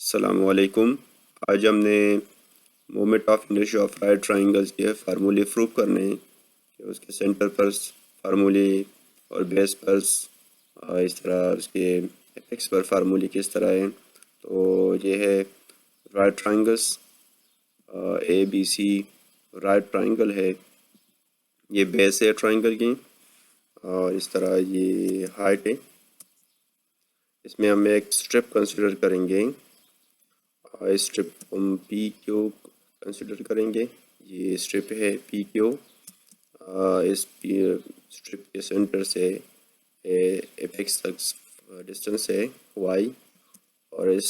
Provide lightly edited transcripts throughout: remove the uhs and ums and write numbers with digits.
अस्सलामुअलैकुम। आज हमने moment of inertia of right triangles के फार्मूले प्रूव करने हैं कि उसके सेंटर पर फार्मूले और बेस पर इस तरह उसके एपेक्स पर फार्मूले किस तरह हैं। तो ये है right triangles, A B C right triangle है, ये बेस है ट्राइंगल की और इस तरह ये हाइट है। इसमें हम एक स्ट्रिप कंसिडर करेंगे, स्ट्रिप हम पी क्यू कंसिडर करेंगे। ये स्ट्रिप है पी क्यू। इस स्ट्रिप के सेंटर से एपेक्स तक डिस्टेंस है वाई और इस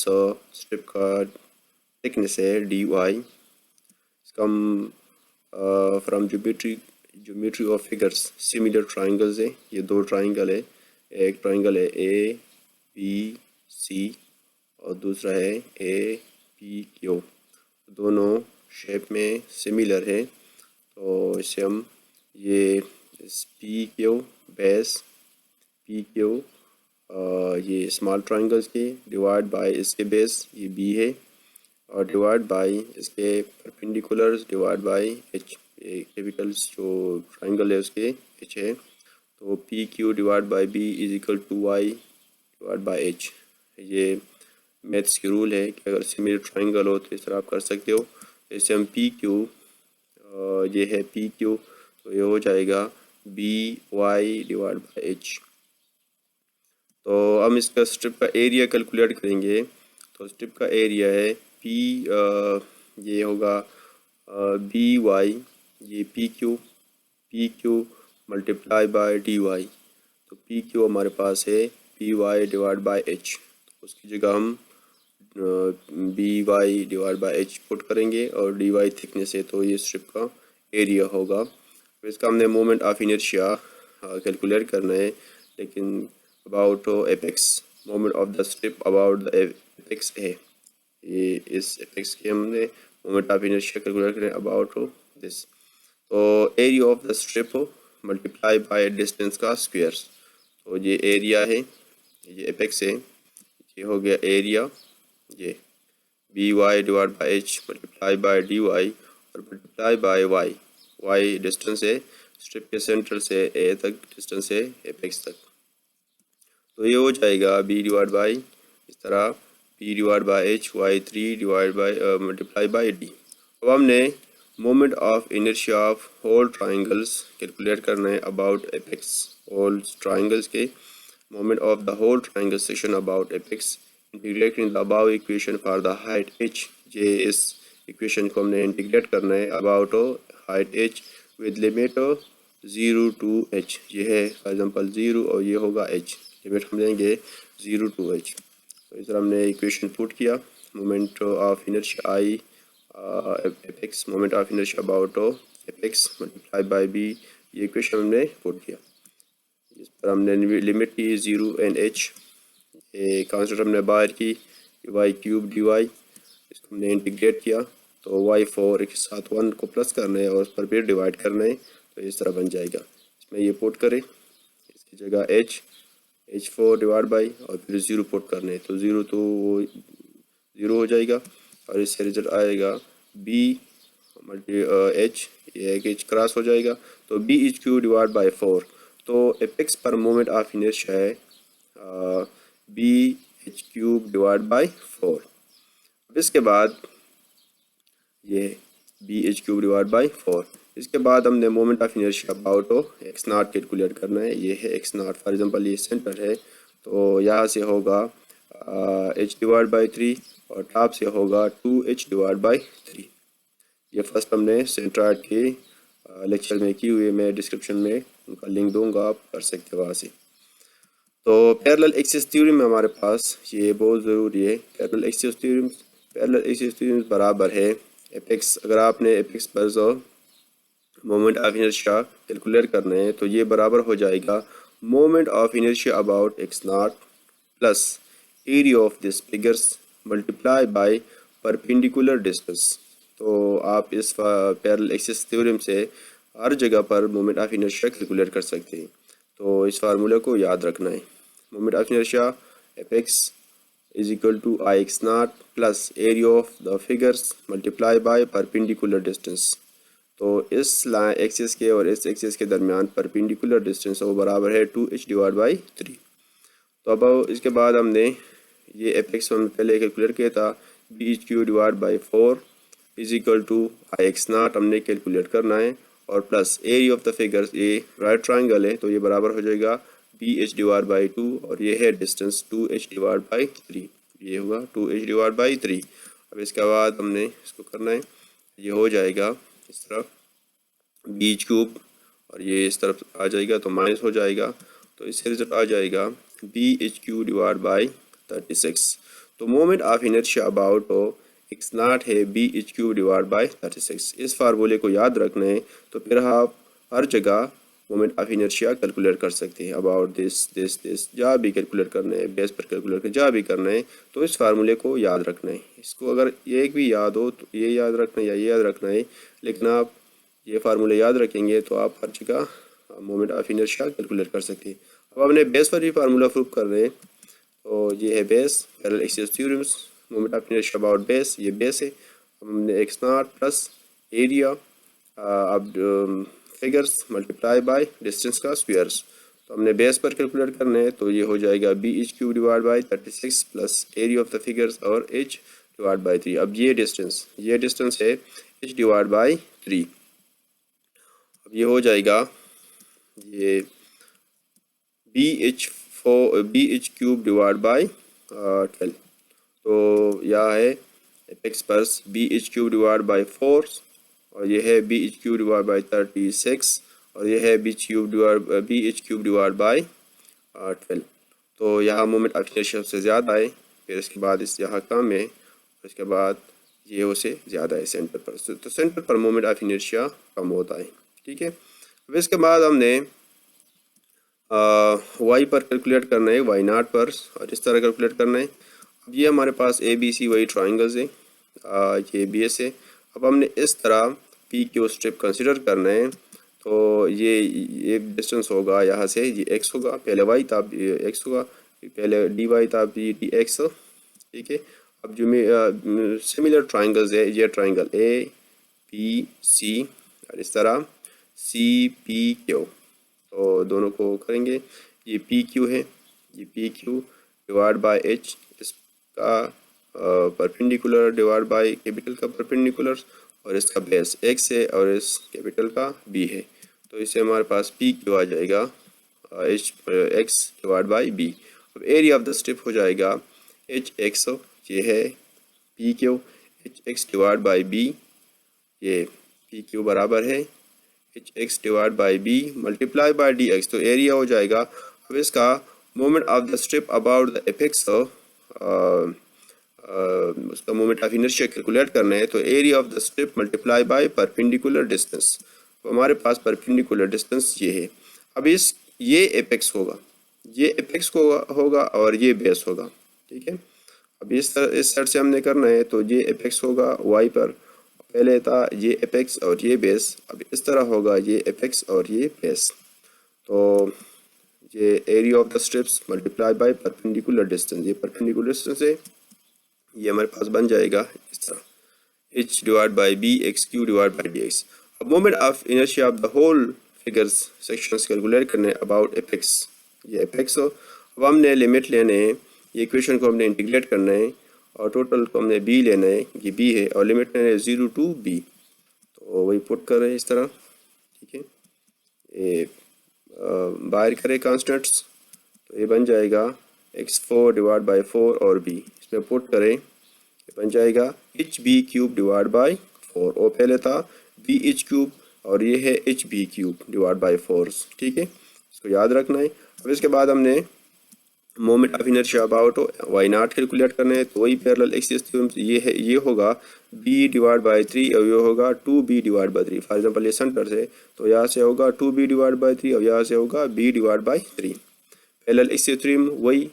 स्ट्रिप का थिकनेस है डी वाई। इसका हम from geometry of figures similar triangles है। ये दो ट्राइंगल है, एक ट्राइंगल है ए बी सी और दूसरा है ए पी क्यू। दोनों शेप में सिमिलर है, तो इसे हम ये P Q base P Q ये स्मॉल ट्राइंगल्स के डिवाइड बाय इसके बेस ये बी है और डिवाइड बाय इसके परपेंडिकुलर्स डिवाइड बाय एच। ये कैपिटल्स जो ट्राइंगल है उसके एच है, तो P Q divide by B is equal to Y divide by H. ये मैथ्स की रूल है कि अगर सिमिलर ट्राइंगल हो तो इस तरह आप कर सकते हो। जैसे हम पी क्यू, ये है पी क्यू, तो ये हो जाएगा B Y divide by H. तो हम इसका स्ट्रिप का एरिया कैलकुलेट करेंगे। तो स्ट्रिप का एरिया है पी, ये होगा बी वाई, ये P Q multiply by D Y. तो पी क्यू हमारे पास है P Y divide by H, तो उसकी जगह हम B Y divide by H put करेंगे और डी वाई थिकनेस है, तो ये स्ट्रिप का एरिया होगा। तो इसका हमने मोमेंट ऑफ इनर्शिया कैलकुलेट करना है, लेकिन about apex moment of the strip about the apex है। ये इस एपेक्स के हमने मोमेंट ऑफ इनर्शिया कैलकुलेट करें अबाउट दिस। तो area of the strip multiply by distance का स्क्वायर। तो ये एरिया है, ये एपेक्स है, ये हो गया एरिया, ये B Y divide by H multiply by D Y और multiply by Y. Y distance है स्ट्रिप के सेंटर से ए तक, डिस्टेंस है एपेक्स तक। तो ये हो जाएगा बी डिवाइड बाई इस तरह B divide by H Y 3 divide by multiply by D. अब हमने moment of inertia of whole triangles calculate करना है अबाउट एपेक्स। होल ट्राइंगल्स के moment of the whole triangle section about apex integrating the above equation for the height H. ये इस equation को हमने integrate करना है about height H with limit 0 to H. ये है फॉर एग्जांपल 0 और ये होगा एच, लिमिट हम लेंगे 0 टू एच। तो इस तरह हमने इक्वेशन पुट किया, moment of inertia I apex moment of inertia about apex multiply by B, ये इक्वेशन हमने पुट किया। इस पर हमने लिमिट की 0 एंड एच, ये कॉन्स्टेंट हमने बाहर की वाई क्यूब डी वाई, इसको हमने इंटीग्रेट किया। तो वाई 4 एक साथ 1 को प्लस करना है और उस पर फिर डिवाइड करना है, तो इस तरह बन जाएगा। इसमें ये पुट करें, इसकी जगह एच 4 डिवाइड बाई और फिर 0 पुट करने हैं, तो 0 तो वो 0 हो जाएगा और इससे रिजल्ट आएगा बी मल्टी एच, ये एक एच क्रॉस हो जाएगा, तो B H Q divide by 4। तो एपेक्स पर मोमेंट ऑफ इनर्शिया है B H cube divide by 4। अब इसके बाद ये B H cube divide by 4। इसके बाद हमने moment of inertia about X nought calculate करना है। ये है एक्स नॉट, फॉर एग्जांपल ये सेंटर है, तो यहाँ से होगा एच डिवाइड बाई 3 और टॉप से होगा 2h डिवाइड बाई 3। ये फर्स्ट हमने सेंट्रॉइड के लेक्चर में की हुई, मैं डिस्क्रिप्शन में उनका लिंक दूंगा, आप कर सकते हो वहाँ से। तो पैरेलल एक्सिस थ्योरम में हमारे पास ये बहुत ज़रूरी है। पैरेलल एक्सिस थ्योरम बराबर है एपेक्स। अगर आपने एपेक्स पर मोमेंट ऑफ इनर्शिया कैलकुलेट करना है तो ये बराबर हो जाएगा moment of inertia about X nought plus area of this figures multiply by perpendicular distance. तो आप इस पैरेलल एक्सिस थ्योरम से हर जगह पर मोमेंट ऑफ इनर्शिया कैलकुलेट कर सकते हैं। तो इस फार्मूले को याद रखना है। Moment of inertia apex is equal to I X nought plus area of the figures multiply by perpendicular distance. तो इस लाइन एक्सिस के और इस एक्सिस के दरमियान परपेंडिकुलर डिस्टेंस वो बराबर है 2h डिवाइड बाई 3। तो अब इसके बाद हमने ये एपेक्स हम पहले कैलकुलेट किया था, B H Q divide by 4 is equal to I X nought हमने कैलकुलेट करना है, और plus area of the figures, ये राइट ट्राइंगल है तो ये बराबर हो जाएगा बी एच डिवाइड बाई 2 और ये है डिस्टेंस 2h डिवाइड बाई 3, ये होगा 2h डिवाइड बाई 3। अब इसके बाद हमने इसको करना है, ये हो जाएगा इस तरफ बी एच क्यूब और ये इस तरफ आ जाएगा तो माइनस हो जाएगा, तो इससे रिजल्ट आ जाएगा B H Q divide by 36। तो moment of inertia about X naught है B H Q divide by 36। इस फार्मूले को याद रखना है, तो फिर आप हर जगह मोमेंट ऑफ इनर्शिया कैलकुलेट कर सकते हैं। अबाउट दिस जहाँ भी कैलकुलेट करना है, बेस पर कैलकुलेट कर जहाँ भी करना है, तो इस फार्मूले को याद रखना है। इसको अगर एक भी याद हो तो ये याद रखना है या ये याद रखना है, लेकिन आप ये फार्मूले याद रखेंगे तो आप हर जगह मोमेंट ऑफ इनर्शिया कैलकुलेट कर सकते हैं। अब हमने बेस पर भी फार्मूला प्रूव कर रहे हैं, तो ये है base, parallel axis theorems, moment of inertia about base, ये बेस है। हमने एक्स नॉट प्लस एरिया अब फिगर्स मल्टीप्लाई बाय डिस्टेंस का स्क्वायर्स, तो हमने बेस पर कैलकुलेट करना है, तो ये हो जाएगा B H cube divide by 36 plus area of the figures और एच डिवाइड बाई 3। अब ये डिस्टेंस है एच डिवाइड बाई 3। अब ये हो जाएगा ये B H cube divide by 12। तो यह है एपेक्स पर्स B H cube divide by 4 और ये है B H cube divide by 36 और ये है B H cube divide by 12। तो यहाँ मोमेंट ऑफ इनर्शिया सबसे ज़्यादा है, फिर इसके बाद इस यहाँ कम है, और इसके बाद ये उससे ज़्यादा है सेंटर पर। तो सेंटर पर मोमेंट ऑफ इनर्शिया कम होता है, ठीक है। अब इसके बाद हमने वाई पर कैलकुलेट करना है, वाई नॉट पर, और इस तरह कैलकुलेट करना है। अब ये हमारे पास ए बी सी वही ट्राइंगल्स है, ये बी एस है। अब हमने इस तरह पी क्यू स्ट्रिप कंसिडर करना है, तो ये डिस्टेंस होगा यहाँ से, ये एक्स होगा, पहले वाई था एक्स होगा, पहले डी वाई था डी एक्स, ठीक है। अब जो सिमिलर ट्राइंगल्स है, ये ट्राइंगल ए पी सी और इस तरह सी पी क्यू, तो दोनों को करेंगे। ये पी क्यू है, ये P Q divide by H, इसका परपेंडिकुलर डिवाइड बाय कैपिटल का परपेंडिकुलर, और इसका बेस एक्स है और इस कैपिटल का बी है, तो इससे हमारे पास पी क्यू आ जाएगा H X divide by B. अब एरिया ऑफ द स्ट्रिप हो जाएगा एच एक्स, ये है P Q, H X divide by B, ये पी क्यू बराबर है H X divide by B multiply by D X, तो एरिया हो जाएगा। अब इसका moment of the strip about the apex, उसका मोमेंट ऑफ इनर्शिया कैलकुलेट करना है, तो area of the strip multiply by perpendicular distance, तो हमारे पास परपेंडिकुलर डिस्टेंस ये है। अब ये एपेक्स होगा, ये एपेक्स होगा और ये बेस होगा, ठीक है। अब इस साइड से हमने करना है, तो ये एपेक्स होगा वाई पर, पहले था ये एपेक्स और ये बेस, अब इस तरह होगा ये एपेक्स और ये बेस, तो ये area of the strips multiply by perpendicular distance, ये परपेंडिकुलर डिस्टेंस है, ये हमारे पास बन जाएगा इस तरह H divide by B X cube divide by D X. अब moment of inertia of the whole figures sections calculate करने अबाउट एपेक्स, ये एपेक्स हो। अब हमने लिमिट लेने हैं, ये इक्वेशन को हमने इंटीग्रेट करना है और टोटल को हमने बी लेना है, ये बी है, और लिमिट लेना है 0 टू बी, तो वही पुट कर रहे हैं इस तरह, ठीक है। ये बाहर करें कांस्टेंट्स, तो ये बन जाएगा x4 डिवाइड बाई 4 और b, इसमें पुट करें, ये बन जाएगा H B cube divide by 4, और पहले था बी एच क्यूब और ये है H B cube divide by 4, ठीक है, इसको याद रखना है। अब इसके बाद हमने moment of inertia about Y nought calculate करना है, तो वही पैरेलल एक्सिस थ्योरम, ये है, ये होगा b डिवाइड बाई 3 और ये होगा 2b divide by 3। For example ये सेंटर से, तो यहाँ से होगा 2b डिवाइड बाई 3 और यहाँ से होगा b divide by 3। Parallel axis theorem वही,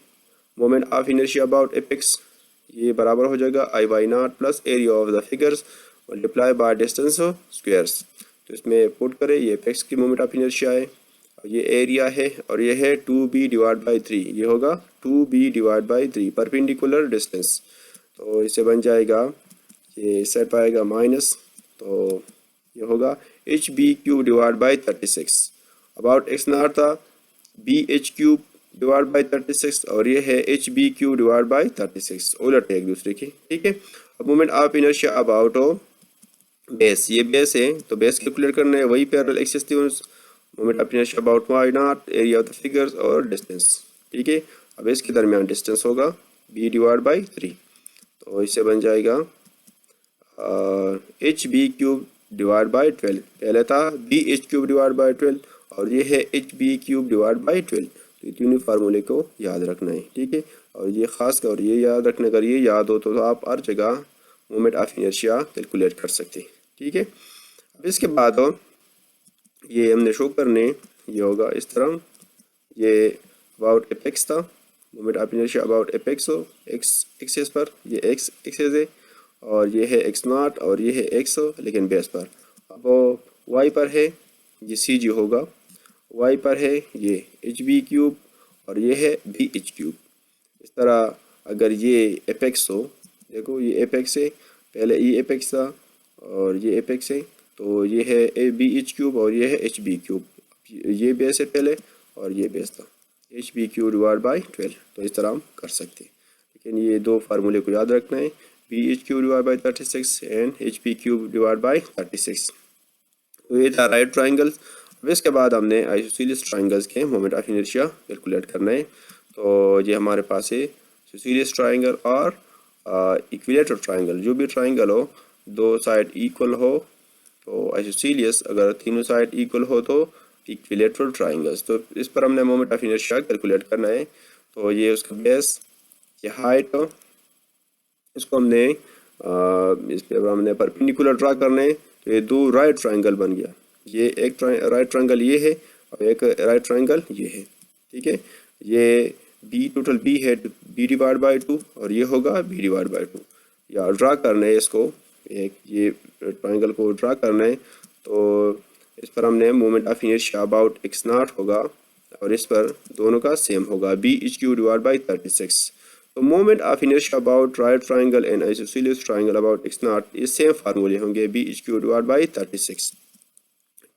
moment of inertia about apex, ये बराबर हो जाएगा I Y naught plus area of the figures multiply by distance squares, तो इसमें पुट करें, ये एपेक्स की मोमेंट ऑफ इनर्शिया है, ये एरिया है और ये है 2b डिवाइड बाई 3, ये होगा 2b divide by 3 perpendicular distance. तो इससे बन जाएगा, ये सेट पाएगा माइनस, तो ये होगा H B cube divide by 36। About X naught था B H cube divide by 36 और ये है H B cube divide by 36, उलट है एक दूसरे की, ठीक है। अब moment of inertia about base, ये बेस है तो बेस कैलकुलेट करना है, वही पैरेलल एक्सिस थी, moment of inertia about Y naught, area of the figures और डिस्टेंस, ठीक है। अब इसके दरमियान डिस्टेंस होगा बी डिवाइड बाई 3, तो इससे बन जाएगा H B cube divide by 12, पहले था B H cube divide by 12 और ये है H B cube divide by 12। तो ये तीनों फार्मूले को याद रखना है, ठीक है। और ये खास कर ये याद रखना, अगर ये याद हो तो आप हर जगह मोमेंट ऑफ इनर्शिया कैलकुलेट कर सकते हैं, ठीक है। अब इसके बाद ये हमने शो करने, ये होगा इस तरह, ये अबाउट एपेक्स था, moment of inertia about apex हो एक्स एक्सिस पर, ये एक्स एक्सिस है और ये है एक्स नॉट और ये है एक्स लेकिन बेस पर। अब वाई पर है ये सी जी होगा, वाई पर है ये एच बी क्यूब और ये है बी एच क्यूब। इस तरह अगर ये एपेक्स हो, देखो ये एपेक्स है, पहले ये एपेक्स था और ये एपेक्स है, तो ये है ए बी एच क्यूब और ये है एच बी क्यूब, ये बेस है पहले और ये बेस था H B cube divide by 12। तो इस तरह हम कर सकते हैं, लेकिन ये दो फार्मूले को याद रखना है, B H cube divide by 36 and H B cube divide by 36। तो ये था राइट ट्राइंगल। अब इसके बाद हमने आइसोसेलेस ट्राइंगल्स के मोमेंट ऑफ इनर्शिया कैलकुलेट करना है। तो ये हमारे पास है आइसोसेलेस ट्राइंगल और इक्विलेटरल ट्राइंगल। जो भी ट्राइंगल हो, दो साइड इक्वल हो तो आइसोसेलेस, अगर तीनों साइड इक्वल हो तो इक्विलेटरल ट्राइंगल्स। तो इस पर हमने मोमेंट ऑफ इनर्शिया कैलकुलेट करना है। तो ये उसका बेस, ये हाइट, इसको हमने इस पर हमने परपेंडिकुलर ड्रा करने, तो ये दो राइट ट्राइंगल बन गया। ये एक राइट ट्राइंगल ये है और एक राइट ट्राइंगल ये है, ठीक है। ये बी टोटल बी है बी डिवाइड बाई 2 और ये होगा बी डिवाइड बाई 2। या ड्रा करना है इसको, एक ये ट्राइंगल को ड्रा करना है, तो इस पर हमने moment of inertia about X nought होगा और इस पर दोनों का सेम होगा B H Q divide by 36। तो moment of inertia about right triangle and isosceles triangle about X nought, ये सेम फार्मूले होंगे B H Q divide by 36,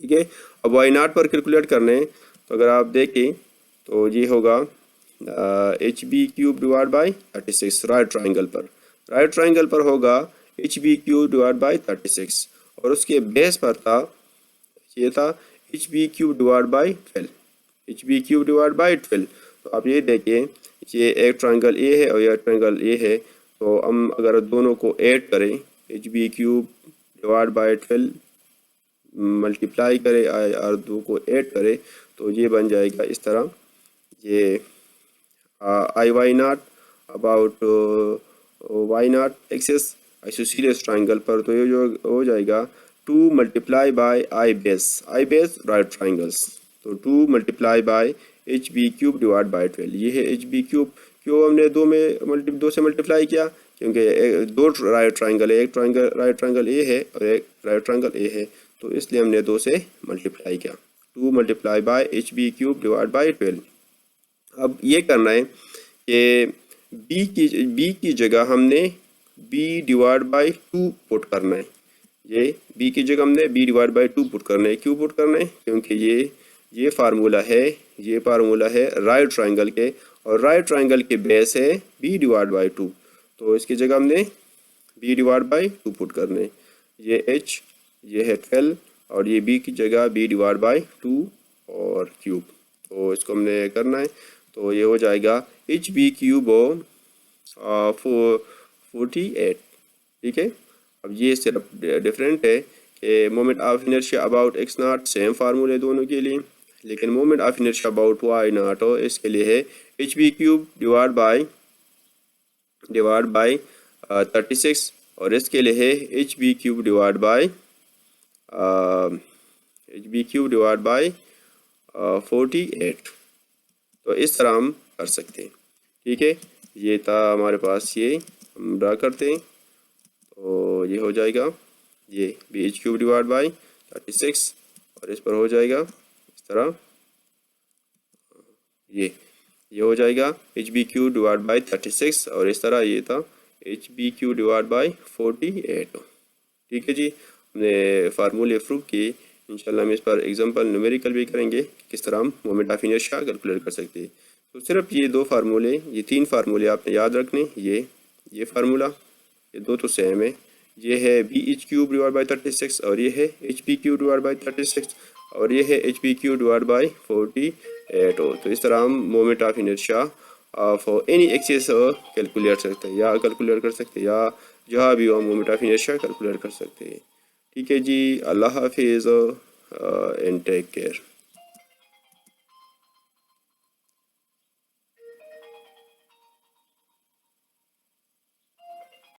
ठीक है। अब वाई नॉट पर कैलकुलेट करने, तो अगर आप देखें तो ये होगा H B cube divide by 36 right triangle पर, राइट ट्राइंगल पर होगा H B cube divide by 36 और उसके बेस पर था, ये था H B cube divide by 12, H B cube divide by 12। तो आप ये देखिए, ये एक ट्राइंगल ए है और यह ट्राइंगल ए है, तो हम अगर दोनों को ऐड करें, H B cube divide by 12 multiply करें और दो को ऐड करें, तो ये बन जाएगा इस तरह, ये I Y naught about Y naught axis isosceles triangle पर, तो ये जो हो जाएगा 2 multiply by I base right triangles, तो 2 multiply by H B cube divide by 12। ये है एच बी क्यूब, क्यों हमने दो से मल्टीप्लाई किया, क्योंकि दो राइट ट्राइंगल है, एक ट्राइंगल राइट ट्राइंगल ए है और एक राइट ट्राइंगल ए है, तो इसलिए हमने 2 से मल्टीप्लाई किया, 2 multiply by H B cube divide by 12। अब ये करना है कि बी की जगह हमने बी डिवाइड बाई 2 पुट करना है, ये बी की जगह हमने बी डिवाइड बाई 2 पुट करना है। क्यों पुट करना है, क्योंकि ये फार्मूला है, ये फार्मूला है राइट ट्राइंगल के और राइट ट्राइंगल के बेस है बी डिवाइड बाई 2, तो इसकी जगह हमने बी डिवाइड बाई 2 पुट करने, ये एच, ये है 12 और ये बी की जगह बी डिवाइड बाई 2 और क्यूब, तो इसको हमने करना है। तो ये हो जाएगा एच बी क्यूब 48, ठीक है। अब ये सिर्फ डिफरेंट है कि moment of inertia about X nought same फार्मूले दोनों के लिए, लेकिन moment of inertia about Y nought हो, इसके लिए है H B cube divide by 36 और इसके लिए है H B cube divide by 48। तो इस तरह हम कर सकते हैं, ठीक है। ये था हमारे पास, ये हम ड्रा करते हैं, तो ये हो जाएगा ये B H cube divide by 36 और इस पर हो जाएगा इस तरह ये हो जाएगा H B Q divide by 36 और इस तरह ये था H B Q divide by 48। ठीक है जी, हमने फार्मूले प्रूव किए। इंशाल्लाह हम इस पर एग्जांपल न्यूमेरिकल भी करेंगे किस तरह हम मोमेंट ऑफ इनर्शिया कैलकुलेट कर सकते हैं। तो सिर्फ ये दो फार्मूले, ये तीन फार्मूले आपने याद रखने। ये फार्मूला, ये दो तो सेम है। ये है B H cube divide by 36 और ये है H P Q divide by 36 और ये है H P Q divide by 48। तो इस तरह हम moment of inertia of any axis calculate सकते हैं या कैलकुलेट कर सकते हैं, या जहाँ भी हो मोमेंट ऑफ इनर्शिया कैलकुलेट कर सकते हैं। ठीक है जी, अल्लाह हाफिज़ एंड टेक केयर।